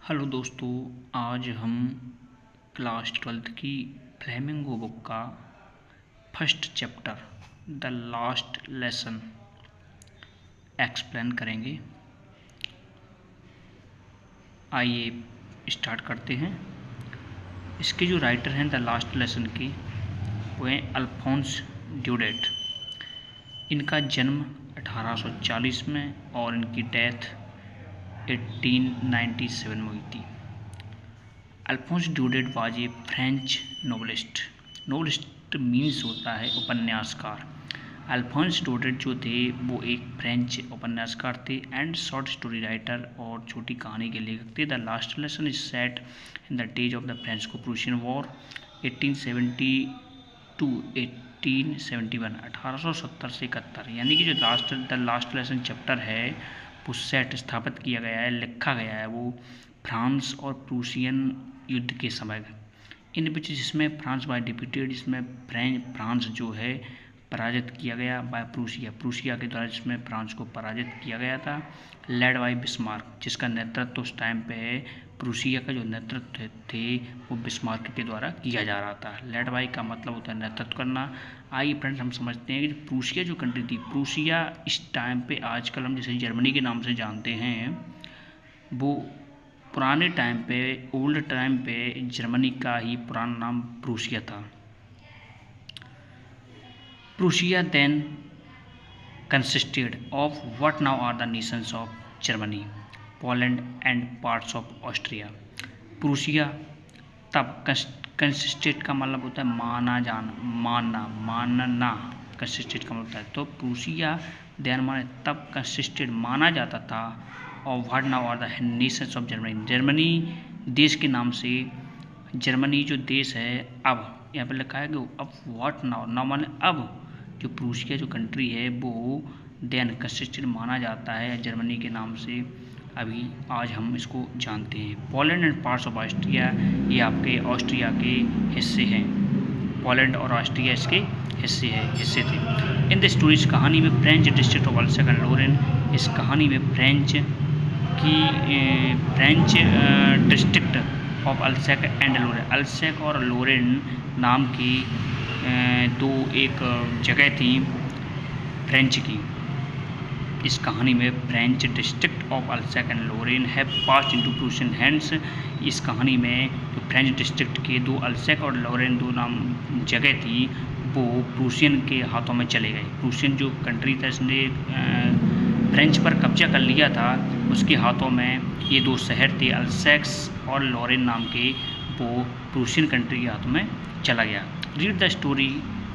Hello दोस्तों, आज हम क्लास 12th की फ्लेमिंगो बुक का first chapter the last lesson explain करेंगे। आइए स्टार्ट करते हैं। इसके जो राइटर हैं द लास्ट लेसन के वो हैं अल्फोंस ड्यूडेट। इनका जन्म 1840 में और इनकी डेथ 1897 में हुई थी। Alphonse Daudet was a French novelist. Novelist means होता है उपन्यासकार। अल्फोंस ड्यूडेट जो थे वो एक फ्रेंच उपन्यासकार थे एंड शॉर्ट स्टोरी राइटर और छोटी कहानी के लेखक थे। The last lesson is set in the days of the French Prussian war 1870 to 1871, 1870 से 71। यानी कि जो द लास्ट लेसन चैप्टर है वो सेट स्थापित किया गया है, लिखा गया है वो फ्रांस और प्रूशियन युद्ध के समय इन बीच, जिसमें फ्रांस बाय डिफीटेड, जिसमें फ्रांस जो है पराजित किया गया बाय प्रूशिया के द्वारा, जिसमें फ्रांस को पराजित किया गया था। लेड बाय बिस्मार्क, जिसका नेतृत्व उस टाइम पे है प्रूशिया का जो नेतृत्व थे वो बिस्मार्क के द्वारा किया जा रहा था। लेड बाय का मतलब होता है नेतृत्व करना। आइए फ्रेंड्स, हम समझते हैं कि प्रूशिया जो कंट्री थी, प्रूशिया इस टाइम पे आजकल हम जैसे जर्मनी के नाम से जानते हैं, वो पुराने टाइम पे, ओल्ड टाइम पे जर्मनी का ही पुराना नाम प्रूशिया था। Prussia then consisted of what now are the nations of Germany, Poland and parts of Austria. Prussia तब consisted का मतलब होता है मानना consisted का मतलब होता है। तो प्रूशिया देन माने तब consisted माना जाता था और what now are the nations of Germany, Germany देश के नाम से जर्मनी जो देश है, अब यहाँ पर लिखा है कि अब what now माने अब जो प्रूशिया जो कंट्री है वो देन कंसिस्टेड माना जाता है जर्मनी के नाम से। अभी आज हम इसको जानते हैं। Poland and parts of Austria, ये आपके ऑस्ट्रिया के हिस्से हैं। पोलैंड और ऑस्ट्रिया इसके हिस्से थे। इन द स्टोरी, इस कहानी में French district of Alsace and लोरेन, इस कहानी में French district of Alsace and लोरेन, अल्सैक और लोरेन नाम की दो एक जगह थी फ्रेंच की। इस कहानी में French district of Alsace and Lorraine have passed into Prussian hands. इस कहानी में जो फ्रेंच डिस्ट्रिक्ट के दो अल्सैक और लोरेन दो नाम जगह थी वो प्रूशियन के हाथों में चले गए। प्रूशियन जो कंट्री था, इसने फ्रेंच पर कब्जा कर लिया था, उसके हाथों में ये दो शहर थे अल्सैक्स और लोरेन नाम के, वो प्रूशियन कंट्री के हाथों में चला गया। Read the story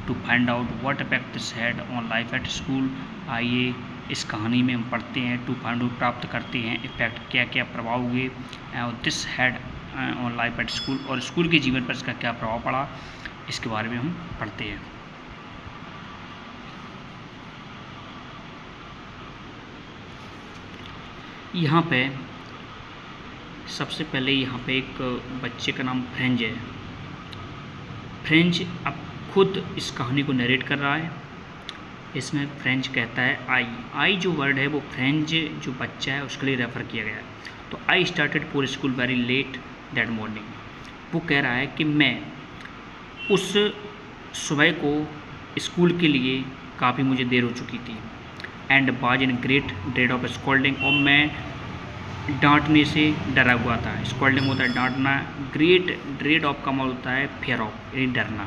to find out what effect this had on life at school. आइए इस कहानी में हम पढ़ते हैं, टू फाइंड आउट प्राप्त करते हैं इफेक्ट, क्या क्या प्रभाव हुए और this had on life at school, और स्कूल के जीवन पर इसका क्या प्रभाव पड़ा, इसके बारे में हम पढ़ते हैं। यहाँ पे सबसे पहले यहाँ पे एक बच्चे का नाम फ्रेंच है। फ्रेंच अब खुद इस कहानी को नरेट कर रहा है। इसमें फ्रेंच कहता है आई जो वर्ड है वो फ्रेंच जो बच्चा है उसके लिए रेफ़र किया गया है। तो I started for school very let that morning, वो कह रहा है कि मैं उस सुबह को स्कूल के लिए काफ़ी मुझे देर हो चुकी थी। एंड बाज in great dread of scolding, और मैं डांटने से डरा हुआ था। स्कॉल्डिंग होता है डांटना, ग्रेट ड्रेड ऑफ का मतलब होता है फियर ऑफ, यानी डरना।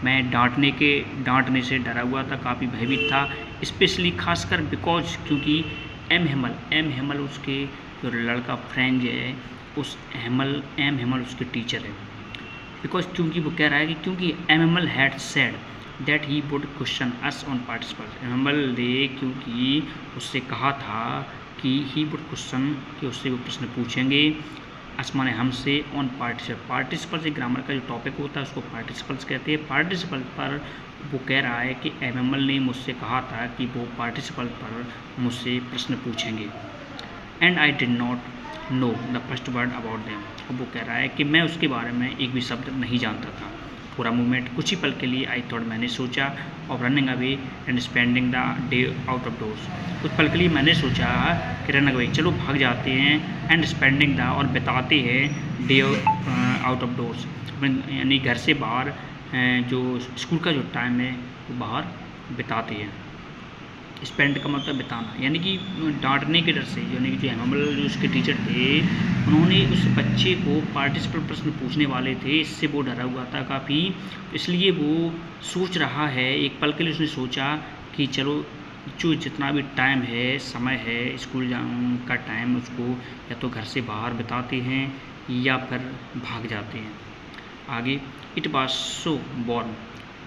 मैं डांटने से डरा हुआ था, काफ़ी भयभीत था। स्पेशली खासकर बिकॉज, क्योंकि एम हेमल उसके जो लड़का फ्रेंच है, उस एम हेमल उसके टीचर है। बिकॉज क्योंकि वो कह रहा है कि क्योंकि M Hamel had said that he would question us on participles. M Hamel ने क्योंकि उससे कहा था कि ही वुड क्वेश्चन, कि उससे वो प्रश्न पूछेंगे, असमाने हमसे, ऑन पार्टिसिपल से ग्रामर का जो टॉपिक होता है उसको पार्टिसिपल्स कहते हैं। पार्टिसिपल पर वो कह रहा है कि एमएमएल ने मुझसे कहा था कि वो पार्टिसिपल पर मुझसे प्रश्न पूछेंगे। And I did not know the first word about them, और वो कह रहा है कि मैं उसके बारे में एक भी शब्द नहीं जानता था। पूरा मूवमेंट। कुछ ही पल के लिए आई थॉट, मैंने सोचा, of running away and spending the day out of doors. कुछ पल के लिए मैंने सोचा कि रन अवे, चलो भाग जाते हैं, एंड स्पेंडिंग द, और बिताते हैं, डे आउट ऑफ डोर्स, यानी घर से बाहर जो स्कूल का जो टाइम है वो बाहर बिताते हैं। स्पेंड का मतलब बिताना, यानी कि डांटने के डर से, यानी कि जो एनुअल जो उसके टीचर थे उन्होंने उस बच्चे को पार्टिसिपल प्रश्न पूछने वाले थे, इससे वो डरा हुआ था काफ़ी, इसलिए वो सोच रहा है, एक पल के लिए उसने सोचा कि चलो जो जितना भी टाइम है, समय है स्कूल का टाइम, उसको या तो घर से बाहर बिताते हैं या फिर भाग जाते हैं। आगे, इट वाज सो वार्म,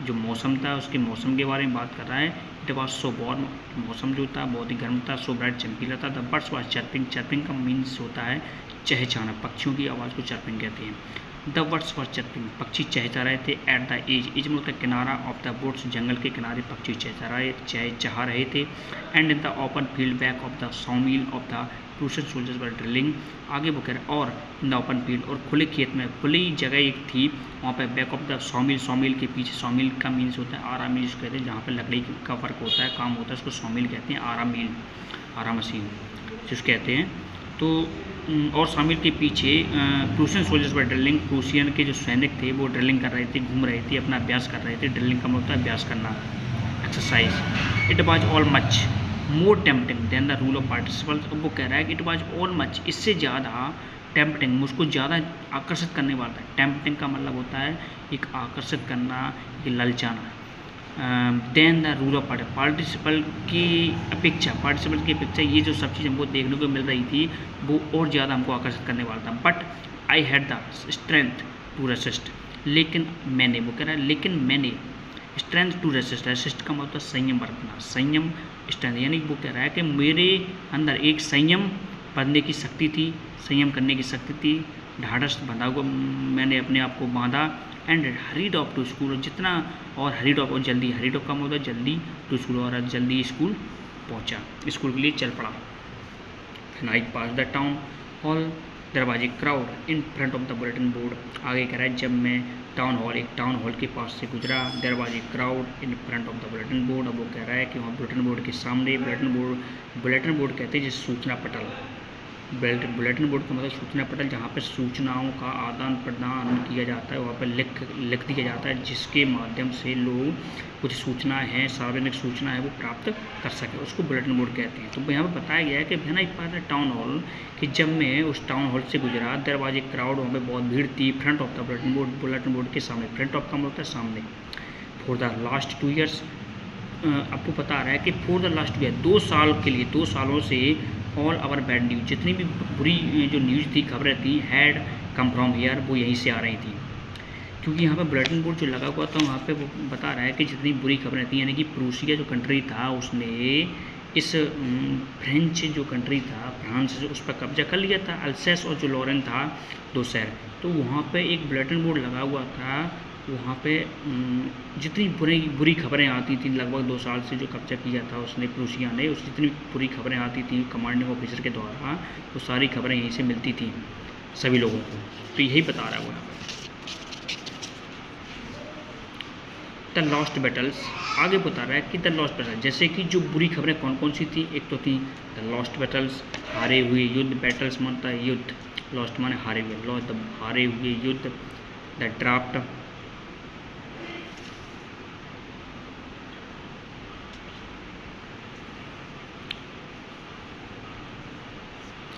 जो मौसम था उसके मौसम के बारे में बात कर रहा है। इट वाज सो वार्म, मौसम जो था बहुत ही गर्म था। सो ब्राइट, चमकीला था। The birds was chirping, chirping का मीन्स होता है चहचहाना, पक्षियों की आवाज़ को चर्पिंग कहते हैं। द बर्ड्स वाज चर्पिंग, पक्षी चहचहा रहे थे। एट द एज में होता है किनारा, ऑफ द वुड्स, जंगल के किनारे पक्षी चहचहा रहे थे। And in the open field back of the सॉमिल of the Prussian soldiers were drilling. आगे वो कह रहे और इन द ओपन फील्ड, और खुले खेत में, खुली जगह एक थी वहाँ पे, बैक ऑफ द सॉमिल, सॉमिल के पीछे, सॉमिल का मीन्स होता है आरा मिल जिसको कहते हैं, जहाँ पे लकड़ी का वर्क होता है, काम होता है, उसको सॉमिल कहते हैं। आरा मिल, आरा मशीन जिसको कहते हैं। तो और सॉमिल के पीछे प्रूशियन सोल्जर्स वर ड्रिलिंग, प्रूशियन के जो सैनिक थे वो ड्रिलिंग कर रहे थे, घूम रहे थे, अपना अभ्यास कर रहे थे। ड्रिलिंग का मतलब होता है अभ्यास करना, exercise. It was all much more tempting than the rule of participles. अब वो कह रहा है कि इट वाज ऑल मच, इससे ज़्यादा टेम्पटिंग, मुझको ज़्यादा आकर्षित करने वाला था। टेम्पटिंग का मतलब होता है एक आकर्षित करना, ये ललचाना। Then the rule of participle की अपेक्षा, पार्टिसिपल की अपेक्षा ये जो सब चीज़ हमको देखने को मिल रही थी वो और ज़्यादा हमको आकर्षित करने वाला था। But I had the strength to resist, लेकिन मैंने, वो कह रहा है लेकिन मैंने, स्ट्रेंथ टू रेसिस्ट, रेसिस्ट का मतलब संयम बरतना, संयम स्ट्रेंथ, यानी वो कह रहा है कि मेरे अंदर एक संयम बंधने की शक्ति थी, संयम करने की शक्ति थी, ढाढ़स बंधा हुआ मैंने अपने आप को बांधा। And hurried off to school, जितना और हरीड ऑफ, और जल्दी, हरीड ऑफ का मतलब जल्दी, टू स्कूल, और जल्दी स्कूल पहुंचा, स्कूल के लिए चल पड़ा। आई पास द टाउन हॉल, दरवाजे crowd in front of the bulletin board. आगे कह रहा है जब मैं टाउन हॉल, एक टाउन हॉल के पास से गुजरा, दरवाजे crowd in front of the bulletin board. अब वो कह रहा है कि वहाँ बुलेटिन बोर्ड के सामने, बुलेटिन बोर्ड कहते हैं जिस सूचना पटल, बुलेटिन बोर्ड का मतलब सूचना पटल, जहाँ पर सूचनाओं का आदान प्रदान किया जाता है, वहाँ पर लिख दिया जाता है, जिसके माध्यम से लोग कुछ सूचनाएं हैं, सार्वजनिक सूचना है वो प्राप्त कर सके, उसको बुलेटिन बोर्ड कहते हैं। तो यहाँ पर बताया गया है कि when I pass the town hall, कि जब मैं उस टाउन हॉल से गुजरा, दरवाजे क्राउड, वहाँ पर बहुत भीड़ थी, front of the bulletin board के सामने, फ्रंट ऑफ का मतलब होता है सामने। फॉर द लास्ट 2 ईयर्स, आपको बता रहा है कि फॉर द लास्ट ईयर, 2 साल के लिए, 2 सालों से, ऑल आवर बैड न्यूज़, जितनी भी बुरी जो न्यूज़ थी, खबरें थी, हैड कम फ्रॉम हियर, वो यहीं से आ रही थी। क्योंकि यहाँ पे बुलेटिन बोर्ड जो लगा हुआ था वहाँ पे वो बता रहा है कि जितनी बुरी खबरें थी, यानी कि प्रूसिया जो कंट्री था उसने इस फ्रेंच जो कंट्री था, फ्रांस, उस पर कब्जा कर लिया था। अल्सेस और जो लॉरेन था, 2 शहर, तो वहाँ पे एक बुलेटिन बोर्ड लगा हुआ था। वहाँ पे जितनी बुरी खबरें आती थी, लगभग 2 साल से जो कब्जा किया था उसने, प्रूसिया ने, उस जितनी बुरी खबरें आती थी कमांडिंग ऑफिसर के द्वारा, वो सारी खबरें यहीं से मिलती थी सभी लोगों को। तो यही बता रहा है वो। द लॉस्ट बैटल्स, आगे बता रहा है कि द लॉस्ट बैटल, जैसे कि जो बुरी खबरें कौन कौन सी थी, एक तो थी द लॉस्ट बैटल्स, हारे हुए युद्ध, बैटल्स मानता है युद्ध, लॉस्ट माने हारे हुए, लॉस्ट हारे हुए युद्ध। The draft,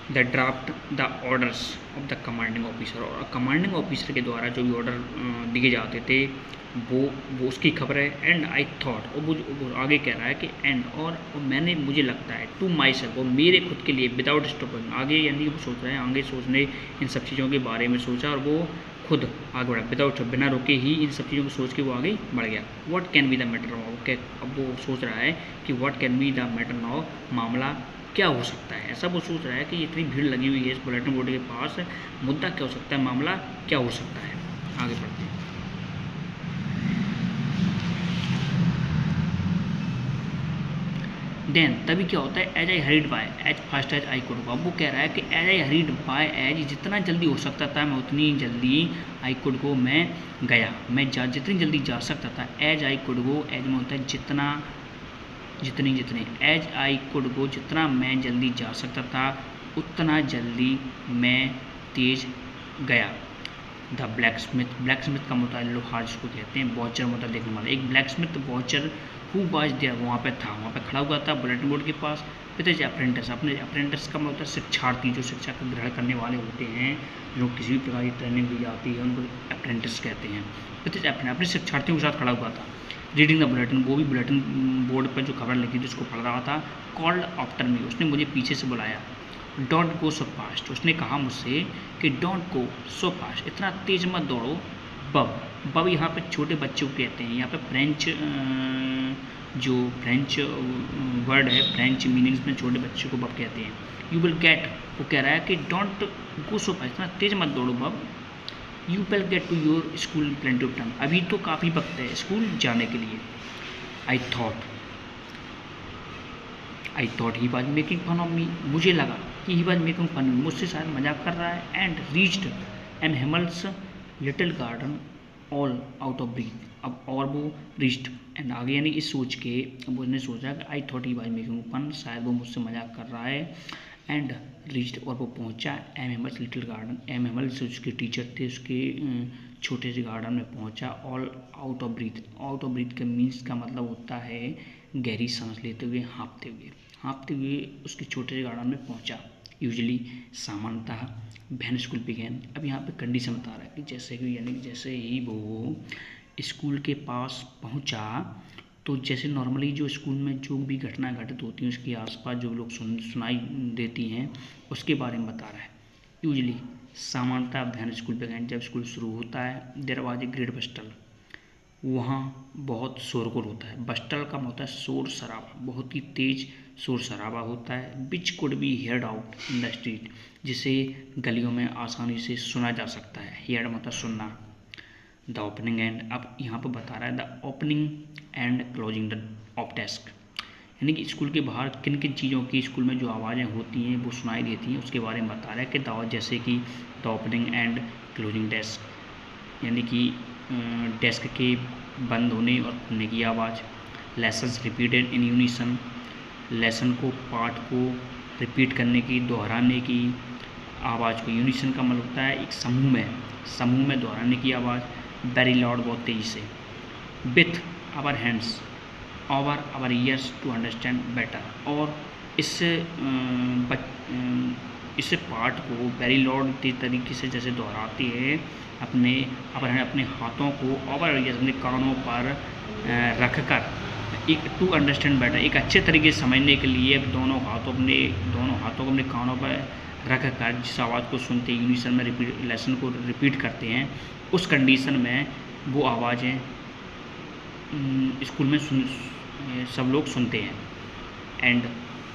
the draft, the orders of the commanding officer, और कमांडिंग ऑफिसर के द्वारा जो भी ऑर्डर दिए जाते थे वो उसकी खबर है। एंड आई थॉट, और वो आगे कह रहा है कि एंड, और मैंने, मुझे लगता है, टू माई सेल्फ, वो मेरे खुद के लिए, विदाउट स्टॉपिंग, आगे यानी कि वो सोच रहे हैं, आगे सोचने इन सब चीज़ों के बारे में सोचा और वो खुद आगे बढ़ा, विदाउट, बिना रुके ही इन सब चीज़ों को सोच के वो आगे बढ़ गया। What can be the matter now, अब वो सोच रहा है कि what can be the matter now, मामला क्या हो सकता है, ऐसा वो सोच रहा है कि इतनी भीड़ लगी हुई है इस बुलेटिन बोर्ड के पास, मुद्दा क्या हो सकता है, मामला क्या हो सकता है। आगे बढ़ते हैं। देन तभी क्या होता है, as I hurried by as fast as I could go. अब वो कह रहा है कि as I hurried by as, जितना जल्दी हो सकता था मैं उतनी जल्दी, आई कुड गो मैं गया, मैं जितनी जल्दी जा सकता था, as I could go, as में होता है जितना, जितने, एज आई कुड गो जितना मैं जल्दी जा सकता था उतना जल्दी मैं तेज गया। द ब्लैक स्मिथ का मतलब लोहार जिसको कहते हैं, वॉचर मतलब देखने वाला, एक blacksmith watcher who was there, वहाँ पे था, वहाँ पे खड़ा हुआ था बुलेटिन बोर्ड के पास, विद हिज अप्रेंटिस, अपने अप्रेंटिस का मतलब शिक्षार्थी, जो शिक्षा का ग्रहण करने वाले होते हैं, जो किसी भी प्रकार की ट्रेनिंग दी जाती है उनको अप्रेंटिस कहते हैं। विद हिज अप्रेंटिस, अपने शिक्षार्थियों के साथ खड़ा हुआ था, रीडिंग द बुलेटिन, वो भी बुलेटिन बोर्ड पर जो खबर लिखी थी उसको पढ़ रहा था। कॉल्ड आफ्टर मी, उसने मुझे पीछे से बुलाया। डोंट गो सो फास्ट, उसने कहा मुझसे कि डोंट गो सो फास्ट, इतना तेज मत दौड़ो। बब यहाँ पे छोटे बच्चे को कहते हैं, यहाँ पे फ्रेंच जो फ्रेंच वर्ड है, फ्रेंच मीनिंग्स में छोटे बच्चे को बब कहते हैं। यू विल गेट, वो कह रहा है कि डोंट गो सो फास्ट, इतना तेज मत दौड़ो bub. You will get to your school plenty of time, अभी तो काफ़ी वक्त है स्कूल जाने के लिए। I thought he was making fun of me, मुझे लगा कि ही वॉज मेकिंग फन, मुझसे शायद मजाक कर रहा है। And reached M Hamel's little garden all out of breath, अब और वो रीच्ड एंड आगे, यानी इस सोच के अब उसने सोचा कि I thought he was making fun, शायद वो मुझसे मजाक कर रहा है। एंड रीच्ड, और वो पहुंचा M Hamel's little garden, M हेमल्स उसके टीचर थे, उसके छोटे से गार्डन में पहुंचा। ऑल आउट ऑफ ब्रीथ के मीन्स का मतलब होता है गहरी सांस लेते हुए, हाँफते हुए उसके छोटे से गार्डन में पहुंचा। यूजली, सामान्यतः, वैन स्कूल बिगेन, अब यहाँ पे कंडीशन बता रहा है कि जैसे कि, यानी जैसे ही वो स्कूल के पास पहुंचा, तो जैसे नॉर्मली जो स्कूल में जो भी घटना घटित होती हैं उसके आसपास जो लोग सुनाई देती हैं उसके बारे में बता रहा है। यूजली, सामान्यतः, वैन स्कूल बिगेन, जब स्कूल शुरू होता है, देयर वाज ए ग्रेट बस्टल, वहाँ बहुत शोरगुल होता है। बस्टल का मतलब है शोर शराबा, बहुत ही तेज शोर शराबा होता है। Which could be heard out in the street, जिसे गलियों में आसानी से सुना जा सकता है। हेयर्ड मतलब सुनना। द ओपनिंग एंड, अब यहाँ पर बता रहा है the opening and closing the of desk, यानी कि स्कूल के बाहर किन किन चीज़ों की स्कूल में जो आवाज़ें होती हैं वो सुनाई देती हैं उसके बारे में बता रहा है कि दावत, जैसे कि the opening and closing desk, यानी कि डेस्क के बंद होने और खुलने की आवाज़। Lessons repeated in unison, lesson को, पाठ को रिपीट करने की, दोहराने की आवाज़ को। यूनिसन का मतलब होता है एक समूह में दोहराने की आवाज़। वेरी लाउड, बहुत तेज़ी से। With our hands over our ears to understand better, और इससे पाठ को वेरी लाउड तरीके से जैसे दोहराते हैं, अपने हाथों को ओवर ईयर्स, अपने कानों पर रख कर, एक टू अंडरस्टैंड बेटर, एक अच्छे तरीके से समझने के लिए दोनों हाथों को अपने कानों पर रख कर जिस आवाज़ को सुनते हैं यूनिसन में लेसन को रिपीट करते हैं, उस कंडीशन में वो आवाज़ें स्कूल में सब लोग सुनते हैं। And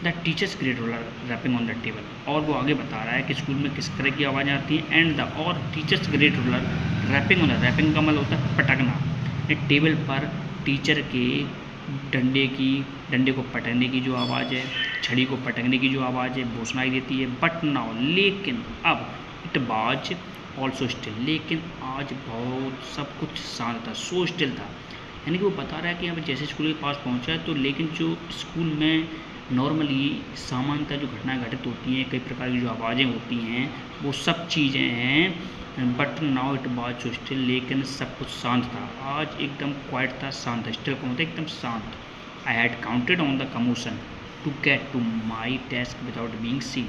the teacher's great ruler rapping on the table, और वो आगे बता रहा है कि स्कूल में किस तरह की आवाज़ें आती हैं। एंड द और teacher's great ruler rapping on the, rapping का मतलब होता है पटकना, टेबल पर टीचर के डंडे को पटकने की जो आवाज़ है, छड़ी को पटकने की जो आवाज़ है वो सुनाई देती है। बट नाउ, लेकिन अब, इट वाज ऑल्सो स्टिल, लेकिन आज बहुत सब कुछ शांत था, सो स्टिल था, यानी कि वो बता रहा है कि अब जैसे स्कूल के पास पहुंचा है तो लेकिन जो स्कूल में नॉर्मली सामान्यतः जो घटनाएं घटित होती हैं, कई प्रकार की जो आवाज़ें होती हैं वो सब चीज़ें हैं। But now it was so still, लेकिन सब कुछ शांत था, आज एकदम क्वाइट था, शांत था। स्टिल का मतलब एकदम शांत। I had counted on the commotion to get to my desk without being seen,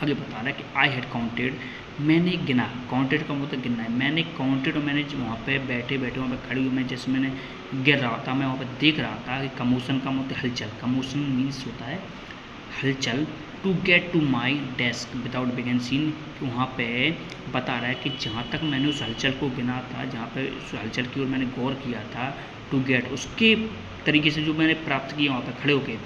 आगे बता रहा है कि आई हैड काउंटेड, मैंने गिना, काउंटेड का मतलब गिनना है, मैंने काउंटेड, और मैंने वहाँ पे बैठे वहाँ पे खड़ी हुई, मैं जैसे मैंने गिर रहा था, मैं वहाँ पे देख रहा था कि कमोशन का मतलब हलचल, कमोशन मीन्स होता है हलचल। To get to my desk without begin seen, वहाँ पे बता रहा है कि जहाँ तक मैंने उस हलचल को गिना था, जहाँ पे उस हलचल की ओर मैंने गौर किया था, टू गेट उसके तरीके से जो मैंने प्राप्त किया वहाँ पे खड़े होके,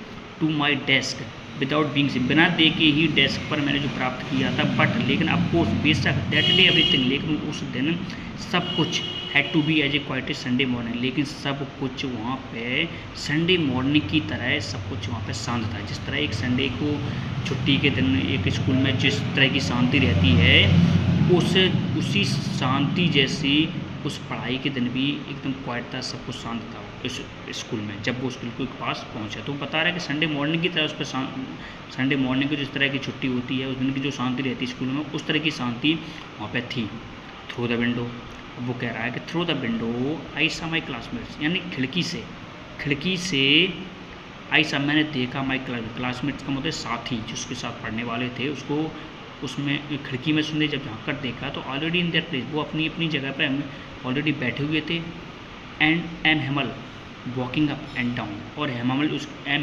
to my desk without being seen, बिना देखे ही डेस्क पर मैंने जो प्राप्त किया था। बट लेकिन अफकोर्स, बेशक, दैट डे एवरीथिंग, लेकिन उस दिन सब कुछ had to be as a quite Sunday morning, लेकिन सब कुछ वहाँ पे संडे मॉर्निंग की तरह सब कुछ वहाँ पे शांत था। जिस तरह एक संडे को छुट्टी के दिन एक स्कूल में जिस तरह की शांति रहती है, उसी शांति जैसी उस पढ़ाई के दिन भी एकदम क्वाइट था, सब कुछ शांत था इस स्कूल में। जब वो स्कूल के पास पहुंचा तो बता रहा है कि संडे मॉर्निंग की तरह उस पर संडे मॉर्निंग को जिस तरह की छुट्टी होती है, उस दिन की जो शांति रहती है स्कूल में, उस तरह की शांति वहाँ पे थी। थ्रू द विंडो, अब वो कह रहा है कि थ्रू द विंडो आई सा माई क्लासमेट्स, यानी खिड़की से आई सा, मैंने देखा माई क्लासमेट्स का मतलब साथी, जिसके साथ पढ़ने वाले थे, उसको उसमें खिड़की में सुनने जब झाँक कर देखा तो ऑलरेडी इन देयर प्लेस, वो अपनी अपनी जगह पर ऑलरेडी बैठे हुए थे। And M Hamel walking up and down, और एम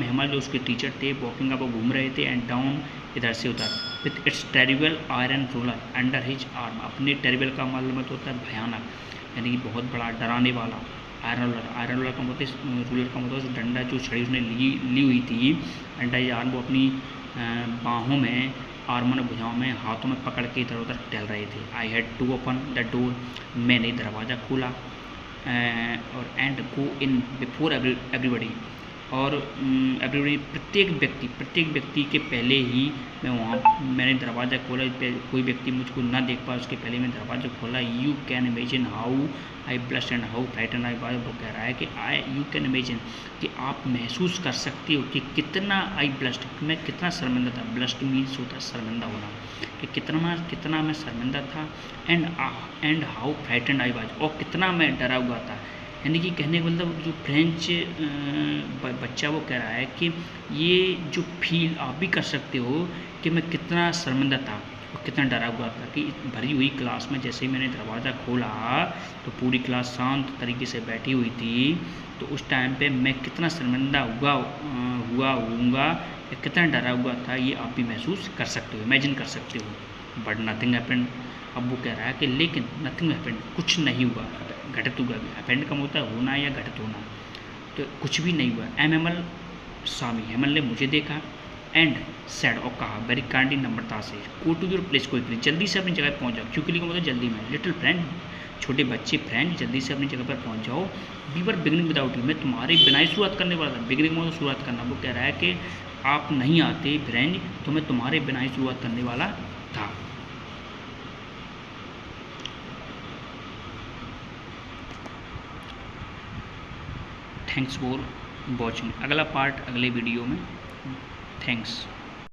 हेमल जो उसके टीचर थे, वॉकिंग अप, वो घूम रहे थे, एंड डाउन इधर से उधर, with its terrible iron ruler under his arm, अपने टेरिबल का मतलब होता है भयानक, यानी कि बहुत बड़ा डराने वाला। आयरन रूलर का मतलब डंडा, जो छड़ी उसने ली हुई थी, अंडर हिज आर्म, वो अपनी बाहों में, आर्मों ने भुजाओं में, हाथों में पकड़ के इधर उधर टहल रहे थे। I had to open the door, मैंने दरवाज़ा खोला, और and go in before everybody, और एवरीबडी, प्रत्येक व्यक्ति के पहले ही मैंने दरवाज़ा खोला, कोई व्यक्ति मुझको ना देख पाए उसके पहले मैं दरवाज़ा खोला। You can imagine how I blushed and how frighten I was, वो कह रहा है कि यू कैन इमेजिन, कि आप महसूस कर सकते हो कि कितना आई ब्लश्ड, मैं कितना शर्मिंदा था। ब्लश्ड मीन्स होता है शर्मिंदा होना, कि कितना मैं शर्मिंदा था। And how frighten I was, और कितना मैं डरा हुआ था। यानी कि कहने का मतलब जो फ्रेंच बच्चा वो कह रहा है कि ये जो फील आप भी कर सकते हो कि मैं कितना शर्मिंदा था और कितना डरा हुआ था, कि भरी हुई क्लास में जैसे ही मैंने दरवाज़ा खोला तो पूरी क्लास शांत तरीके से बैठी हुई थी, तो उस टाइम पे मैं कितना शर्मिंदा होऊंगा या कितना डरा हुआ था, ये आप भी महसूस कर सकते हो, इमेजिन कर सकते हो। बट नथिंग हैपेंड, अब वो कह रहा है कि लेकिन नथिंग हैपेंड, कुछ नहीं हुआ, घटित हुआ। हैपेंड का होता है होना या घटित होना, तो कुछ भी नहीं हुआ। एम हेमल सामी, हेमल ने मुझे देखा, एंड सैड, और कहा वेरी काइंडली, नम्रता से, go to your place quickly, जल्दी से अपनी जगह पहुंच जाओ। क्विकली का मतलब जल्दी में, लिटिल फ्रेंड, छोटे बच्चे, फ्रेंड, जल्दी से अपनी जगह पर पहुंच जाओ। We were beginning without you, मैं तुम्हारे बिना ही शुरुआत करने वाला था। बिगिनिंग मतलब शुरुआत करना, वो कह रहा है कि आप नहीं आते फ्रेंड तो मैं तुम्हारे बिना ही शुरुआत करने वाला था। थैंक्स फॉर वॉचिंग, अगला पार्ट अगले वीडियो में। थैंक्स।